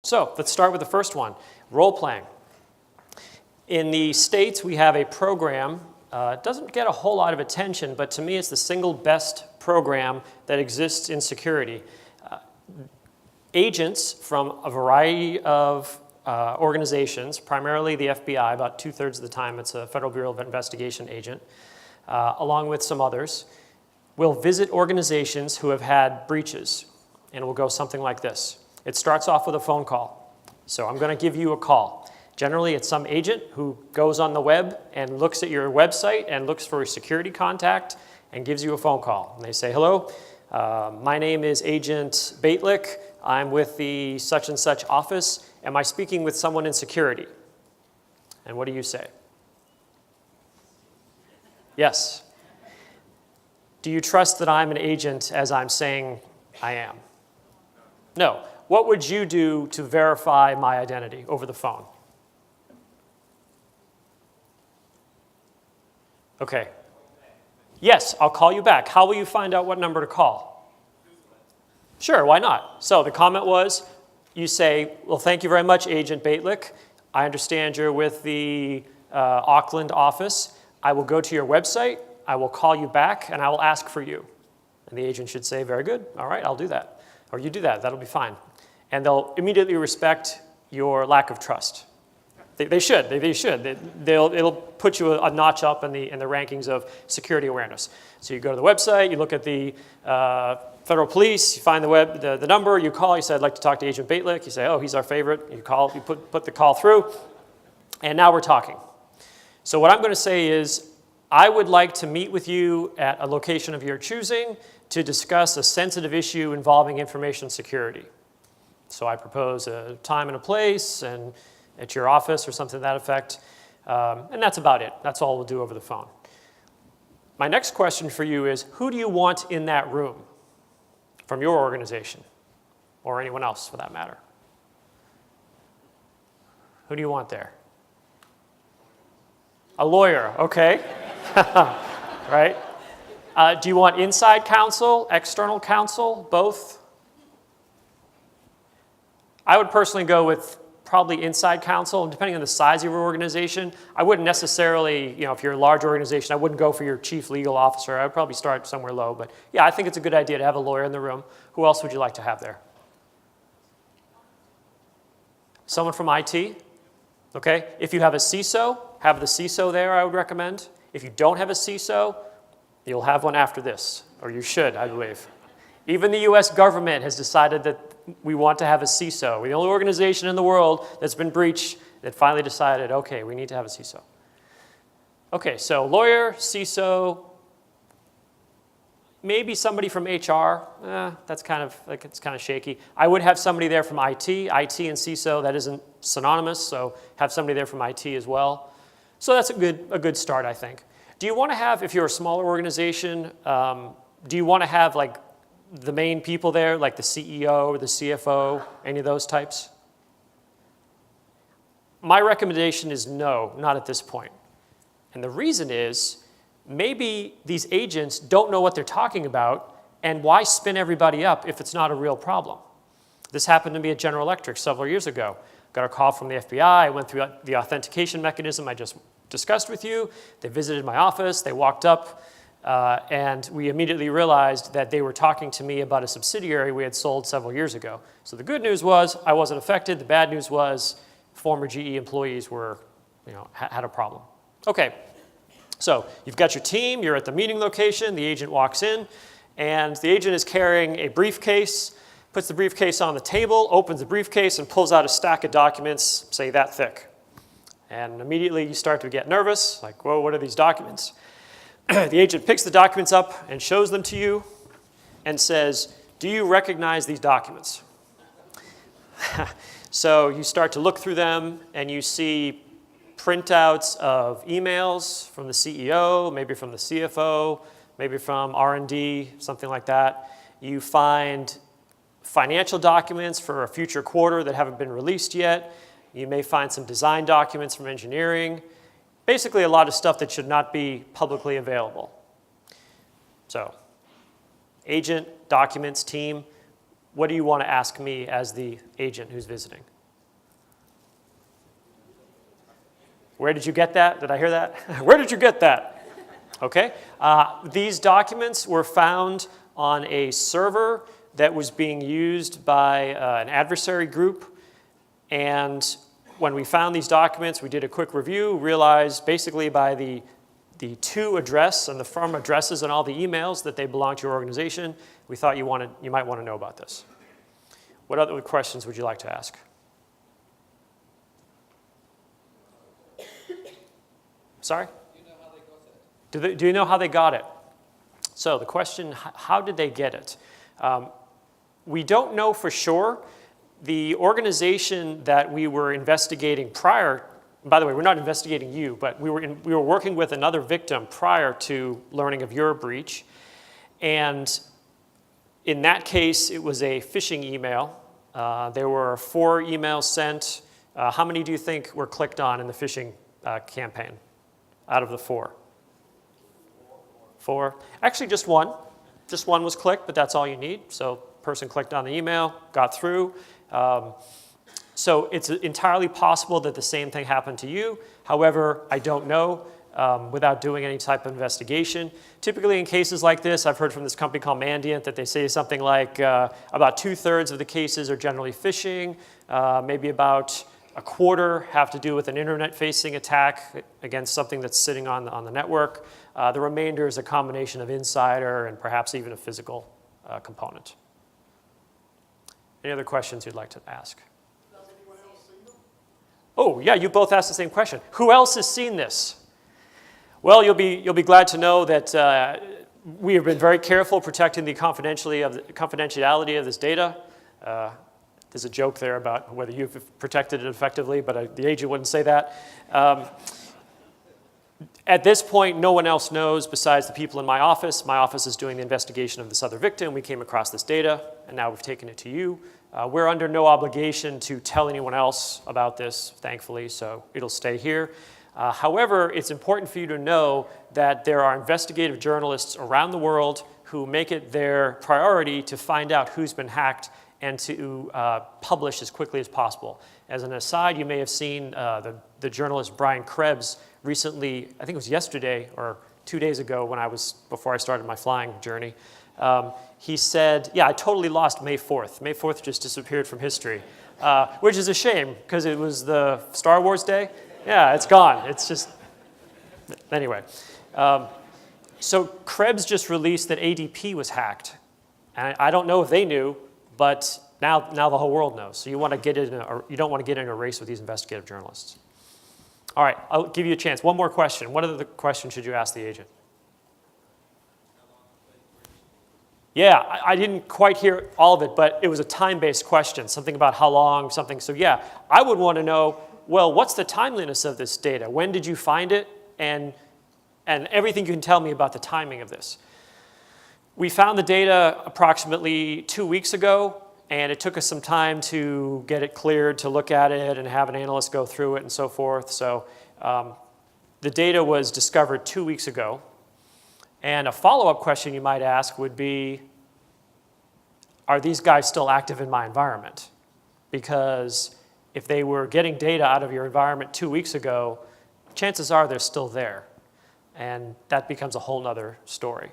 So let's start with the first one, role-playing. In the States, we have a program. It doesn't get a whole lot of attention, but to me, it's the single best program that exists in security. Agents from a variety of organizations, primarily the FBI, about 2/3 of the time it's a Federal Bureau of Investigation agent, along with some others, will visit organizations who have had breaches, and it will go something like this. It starts off with a phone call. So I'm going to give you a call. Generally, it's some agent who goes on the web and looks at your website and looks for a security contact and gives you a phone call. And they say, hello, my name is Agent Bejtlich. I'm with the such and such office. Am I speaking with someone in security? And what do you say? Yes. Do you trust that I'm an agent as I'm saying I am? No. What would you do to verify my identity over the phone? Okay. Yes, I'll call you back. How will you find out what number to call? Sure, why not? So the comment was, you say, well, thank you very much, Agent Bejtlich. I understand you're with the Auckland office. I will go to your website. I will call you back, and I will ask for you. And the agent should say, very good. All right, I'll do that. Or you do that. That'll be fine. And they'll immediately respect your lack of trust. They should. It'll put you a notch up in the rankings of security awareness. So you go to the website, you look at the federal police, you find the number, you call, you say, I'd like to talk to Agent Bejtlich. You say, oh, he's our favorite. You call, you put the call through, and now we're talking. So what I'm going to say is, I would like to meet with you at a location of your choosing to discuss a sensitive issue involving information security. So I propose a time and a place, and at your office or something to that effect. And that's about it. That's all we'll do over the phone. My next question for you is, who do you want in that room from your organization, or anyone else for that matter? Who do you want there? A lawyer, okay. Right? Do you want inside counsel, external counsel, both? I would personally go with probably inside counsel, depending on the size of your organization. I wouldn't necessarily, if you're a large organization, I wouldn't go for your chief legal officer. I would probably start somewhere low. But yeah, I think it's a good idea to have a lawyer in the room. Who else would you like to have there? Someone from IT? Okay. If you have a CISO, have the CISO there, I would recommend. If you don't have a CISO, you'll have one after this, or you should, I believe. Even the US government has decided that we want to have a CISO. We're the only organization in the world that's been breached that finally decided, okay, we need to have a CISO. Okay, so lawyer, CISO, maybe somebody from HR. That's kind of shaky. I would have somebody there from IT. IT and CISO, that isn't synonymous, so have somebody there from IT as well. So that's a good start, I think. Do you want to have, if you're a smaller organization, do you want to have like the main people there, like the CEO or the CFO, any of those types? My recommendation is no, not at this point. And the reason is, maybe these agents don't know what they're talking about, and why spin everybody up if it's not a real problem? This happened to me at General Electric several years ago. Got a call from the FBI. I went through the authentication mechanism I just discussed with you. They visited my office. They walked up. And we immediately realized that they were talking to me about a subsidiary we had sold several years ago. So the good news was I wasn't affected. The bad news was former GE employees were, had a problem. Okay, so you've got your team. You're at the meeting location. The agent walks in, and the agent is carrying a briefcase, puts the briefcase on the table, opens the briefcase, and pulls out a stack of documents, say that thick. And immediately you start to get nervous, like, whoa, what are these documents? The agent picks the documents up and shows them to you and says, do you recognize these documents? So you start to look through them and you see printouts of emails from the CEO, maybe from the CFO, maybe from R&D, something like that. You find financial documents for a future quarter that haven't been released yet. You may find some design documents from engineering. Basically, a lot of stuff that should not be publicly available. So, agent, documents, team, what do you want to ask me as the agent who's visiting? Where did you get that? Did I hear that? Where did you get that? Okay. These documents were found on a server that was being used by an adversary group. And when we found these documents, we did a quick review, realized basically by the to address and the firm addresses and all the emails that they belong to your organization, we thought you might want to know about this. What other questions would you like to ask? Sorry? Do you know how they got it? So the question, how did they get it? We don't know for sure. The organization that we were investigating prior, by the way, we're not investigating you, but we were working with another victim prior to learning of your breach. And in that case, it was a phishing email. There were 4 emails sent. How many do you think were clicked on in the phishing campaign out of the 4? 4? Actually, just one. Just one was clicked, but that's all you need. So person clicked on the email, got through. So it's entirely possible that the same thing happened to you. However, I don't know without doing any type of investigation. Typically in cases like this, I've heard from this company called Mandiant that they say something like about 2/3 of the cases are generally phishing. Maybe about a quarter have to do with an internet-facing attack against something that's sitting on the network. The remainder is a combination of insider and perhaps even a physical component. Any other questions you'd like to ask? Has anyone else seen them? Oh, yeah, you both asked the same question. Who else has seen this? Well, you'll be glad to know that we have been very careful protecting the confidentiality of this data. There's a joke there about whether you've protected it effectively, but the agent wouldn't say that. At this point, no one else knows besides the people in my office. My office is doing the investigation of this other victim. We came across this data, and now we've taken it to you. We're under no obligation to tell anyone else about this, thankfully, so it'll stay here. However, it's important for you to know that there are investigative journalists around the world who make it their priority to find out who's been hacked and to publish as quickly as possible. As an aside, you may have seen the journalist Brian Krebs recently, I think it was yesterday or 2 days ago before I started my flying journey. He said, yeah, I totally lost May 4th. May 4th just disappeared from history, which is a shame because it was the Star Wars day. Yeah, it's gone. It's just, anyway. So Krebs just released that ADP was hacked. And I don't know if they knew, but now the whole world knows. So you don't want to get in a race with these investigative journalists. All right, I'll give you a chance. One more question. What other question should you ask the agent? Yeah, I didn't quite hear all of it, but it was a time-based question, something about how long, something. So yeah, I would want to know, well, what's the timeliness of this data? When did you find it? And everything you can tell me about the timing of this. We found the data approximately 2 weeks ago, and it took us some time to get it cleared, to look at it, and have an analyst go through it and so forth. So the data was discovered 2 weeks ago. And a follow-up question you might ask would be, are these guys still active in my environment? Because if they were getting data out of your environment 2 weeks ago, chances are they're still there. And that becomes a whole nother story.